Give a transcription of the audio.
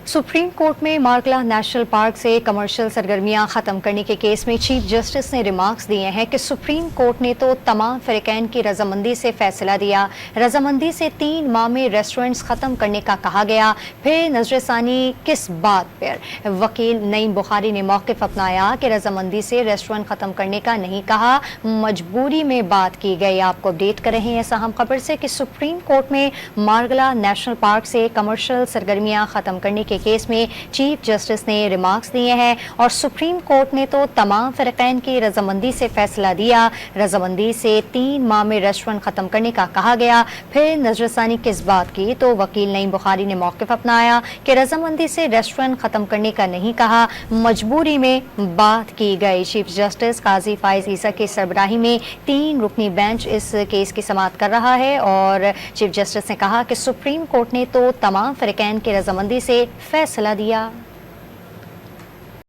Supreme court में मार्गला national park से commercial सरगर्मियां खत्म करने के केस में चीफ जस्टिस ने रिमार्क्स दिए हैं कि सुप्रीम कोर्ट ने तो तमाम फ़रीक़ैन की रजामंदी से फैसला दिया। रजामंदी से 3 माह में रेस्टोरेंट्स खत्म करने का कहा गया, फिर नजरसानी किस बात पर? वकील नईम बुखारी ने मौक़िफ़ अपनाया कि रजामंदी से रेस्टोरेंट खत्म करने का नहीं कहा, मजबूरी में बात की गई। आपको अपडेट कर रहे हैं इस अहम खबर से कि सुप्रीम कोर्ट में मार्गला नेशनल पार्क से कमर्शियल सरगर्मियां खत्म करने के केस में चीफ जस्टिस ने रिमार्क्स दिए हैं और सुप्रीम कोर्ट ने तो तमाम फ़रीक़ैन की रजामंदी से फैसला दिया। रजामंदी से 3 माह में रेस्टोरेंट खत्म करने का कहा गया, फिर नजरसानी किस बात की? तो वकील नईम बुखारी ने मौक़िफ़ अपनाया कि रजामंदी से रेस्टोरेंट खत्म करने का नहीं कहा, मजबूरी में बात की गई। चीफ जस्टिस काजी फाइज ईसा की सरबराही में 3 रुकनी बेंच इस केस की समाअत कर रहा है और चीफ जस्टिस ने कहा कि सुप्रीम कोर्ट ने तो तमाम फ़रीक़ैन की रजामंदी से फैसला दिया।